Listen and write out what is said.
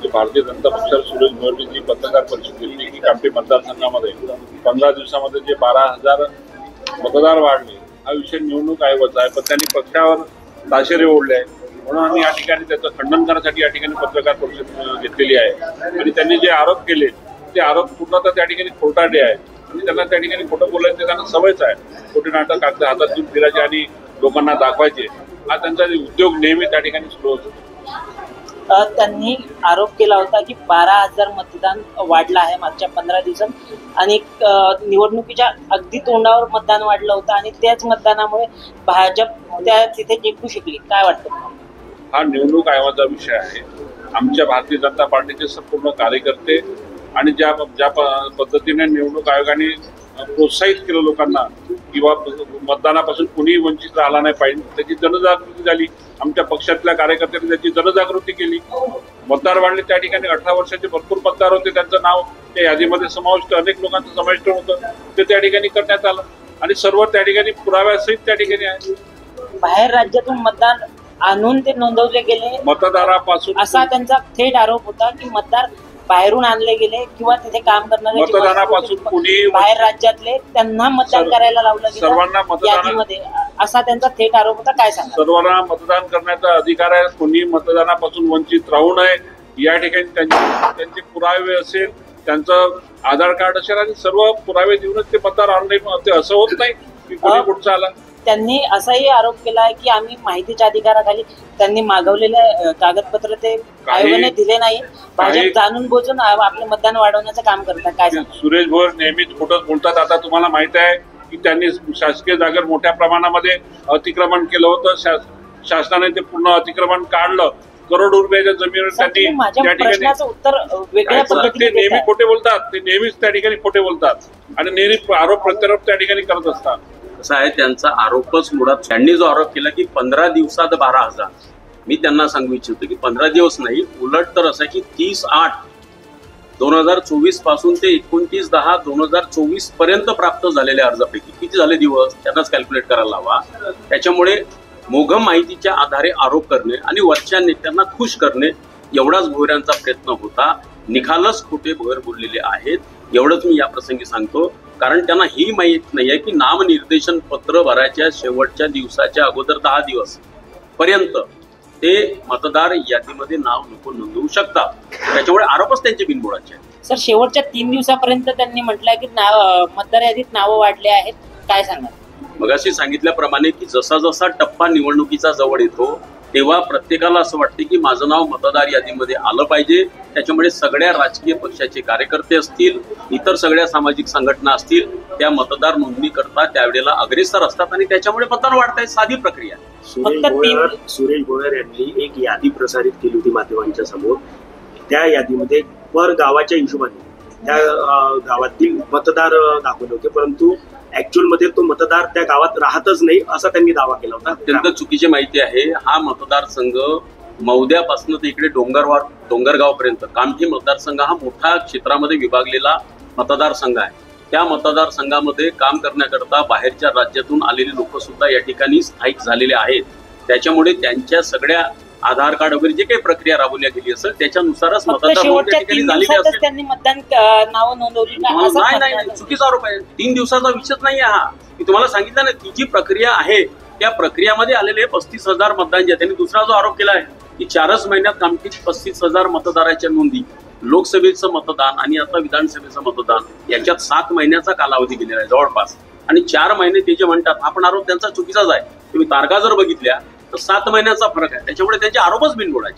भारतीय जनता पक्षाला सुरेश भोरजी जी पत्रकार परिषद घेतली की कामठी मतदारसंघामध्ये 15 दिवसामध्ये जे 12,000 मतदार वाढले हा विषय निवडणूक आयोगाचा आहे, पण त्यांनी पक्षावर ताशेरे ओढले आहे. म्हणून आम्ही या ठिकाणी त्याचं खंडन करण्यासाठी या ठिकाणी पत्रकार परिषद घेतलेली आहे. आणि त्यांनी जे आरोप केले ते आरोप पूर्णतः त्या ठिकाणी खोटारडे आहेत आणि त्यांना त्या ठिकाणी खोटं बोलायचं त्यांना सवयच आहे. खोटे नाटक कागद हातात घेऊन फिरायचे आणि लोकांना दाखवायचे, हा त्यांचा उद्योग नेहमी त्या ठिकाणी सुरू होतो. त्यांनी आरोप केला होता की 12,000 मतदान वाढलं आहे मागच्या 15 दिवसात आणि निवडणुकीच्या अगदी तोंडावर मतदान वाढलं होतं आणि त्याच मतदानामुळे भाजप त्या तिथे जिंकू शकली. काय वाटतं? हा निवडणूक आयोगाचा विषय आहे. आमच्या भारतीय जनता पार्टीचे संपूर्ण कार्यकर्ते आणि ज्या पद्धतीने निवडणूक आयोगाने प्रोत्साहित केलं लोकांना किंवा मतदानापासून कुणीही वंचित राहिला नाही पाहिजे त्याची जनजागृती झाली. आमच्या पक्षातल्या कार्यकर्त्यांनी त्याची जनजागृती केली. मतदार वाढले त्या ठिकाणी 18 वर्षाचे भरपूर मतदार होते, त्यांचं नाव त्या यादीमध्ये समाविष्ट अनेक लोकांचं समाविष्ट होतं, ते त्या ठिकाणी करण्यात आलं आणि सर्व त्या ठिकाणी पुराव्यासहित त्या ठिकाणी आहे. बाहेर राज्यातून मतदान आणून ते नोंदवले गेले मतदारापासून असा त्यांचा थेट आरोप होता की मतदार बाहेरून आणले गेले किंवा तिथे काम करणारे मतदानापासून कुणी बाहेर राज्यातले त्यांना मतदान करायला लावलं सर्वांना यादीमध्ये असा त्यांचा थेट आरोप होता. काय सांगा? सर्वांना मतदान करण्याचा अधिकार आहे, कुणी मतदानापासून वंचित राहू नये. या ठिकाणी त्यांचे पुरावे असेल, त्यांचं आधार कार्ड असेल आणि सर्व पुरावे देऊनच ते मतदार ऑनलाईन ते असं होत नाही की कोणी पुढचा आला. त्यांनी असाही आरोप केला आहे की आम्ही माहितीच्या अधिकाराखाली त्यांनी मागवलेले कागदपत्र ते आयोगाने दिले नाही. भाजप जाणून बुजून आपले मतदान वाढवण्याचं काम करतात. काय सांगतात? सुरेश भोर नेहमीच खोटंच बोलतात. आता तुम्हाला माहित आहे की त्यांनी शासकीय जागेवर मोठ्या प्रमाणामध्ये अतिक्रमण केलं होतं. शासनाने ते पूर्ण अतिक्रमण काढलं. करोडो रुपयाच्या जमिनीवर त्यांनी त्या ठिकाणी उत्तर वेगळ्या पद्धतीने ते नेहमी खोटे बोलतात. ते नेहमीच त्या ठिकाणी खोटे बोलतात आणि नेहमी आरोप प्रत्यारोप त्या ठिकाणी करत असतात. कसं आहे, त्यांचा आरोपच मुळात त्यांनी जो आरोप केला की 15 दिवसात 12,000, मी त्यांना सांगू इच्छितो की 15 दिवस नाही, उलट तर असं की 30/8/2024 पासून ते 29/10/2024 पर्यंत प्राप्त झालेल्या अर्जापैकी किती झाले दिवस त्यांनाच कॅल्क्युलेट करायला लावा. त्याच्यामुळे मोघम माहितीच्या आधारे आरोप करणे आणि वरच्या नेत्यांना खुश करणे एवढाच भोयरांचा प्रयत्न होता. निखालस खोटे भोयर बोललेले आहेत एवढंच मी या प्रसंगी सांगतो. कारण त्यांना ही माहीत नाहीये की नामनिर्देशन पत्र भरायच्या शेवटच्या दिवसाच्या अगोदर 10 दिवस पर्यंत ते मतदार यादीमध्ये नाव नको नोंदवू शकतात. त्याच्यामुळे आरोपच त्यांचे बिनबुडाचे आहेत. सर, शेवटच्या 3 दिवसापर्यंत त्यांनी म्हटलंय की मतदार यादीत नावं वाढले आहेत. काय सांगा? मगाशी सांगितल्याप्रमाणे की जसा जसा टप्पा निवडणुकीचा जवळ येतो तेव्हा प्रत्येकाला असं वाटते की माझं नाव मतदार यादीमध्ये आलं पाहिजे. त्याच्यामुळे सगळ्या राजकीय पक्षाचे कार्यकर्ते असतील, इतर सगळ्या सामाजिक संघटना असतील, त्या मतदार नोंदणी करता त्यावेळेला अग्रेसर असतात आणि त्याच्यामुळे मतदान वाढतंय. साधी प्रक्रिया. सुरेश भोयर यांनी एक यादी प्रसारित केली होती माध्यमांच्या समोर. त्या यादीमध्ये पर गावाच्या हिशोबाने त्या गावातील मतदार दाखवले होते, परंतु ऍक्च्युअल मध्ये तो मतदार त्या गावात राहतच नाही असा त्यांनी दावा केला होता. अत्यंत चुकीची माहिती आहे. हा मतदारसंघ मौद्यापासून ते इकडे डोंगरगाव पर्यंत कामठी मतदारसंघ हा मोठ्या क्षेत्रामध्ये विभागलेला मतदारसंघ आहे. त्या मतदारसंघामध्ये काम करण्याकरता बाहेरच्या राज्यातून आलेले लोक सुद्धा या ठिकाणी स्थायिक झालेले आहेत. त्याच्यामुळे त्यांच्या सगळ्या आधार कार्ड वगैरे जे काही प्रक्रिया राबवल्या गेली असेल त्याच्यानुसारच मतदार झालेले असेल. त्यांनी मतदान नाव नोंदवली नाही, चुकीचा आरोप आहे. 3 दिवसाचा विषयच नाही हा. मी तुम्हाला सांगितलं ना, ती जी प्रक्रिया आहे त्या प्रक्रियामध्ये आलेले 35,000 मतदान जे त्यांनी दुसरा जो आरोप केला आहे की 4च महिन्यात कामठीत 35,000 मतदाराच्या नोंदी, लोकसभेचं मतदान आणि आता विधानसभेचं मतदान याच्यात 7 महिन्याचा कालावधी गेलेला आहे जवळपास. आणि 4 महिने ते जे म्हणतात हा पण आरोप त्यांचा चुकीचाच आहे. तुम्ही तारखा जर बघितल्या तर 7 महिन्याचा फरक आहे. त्याच्यामुळे त्यांचे आरोपच बिनबुडाचे.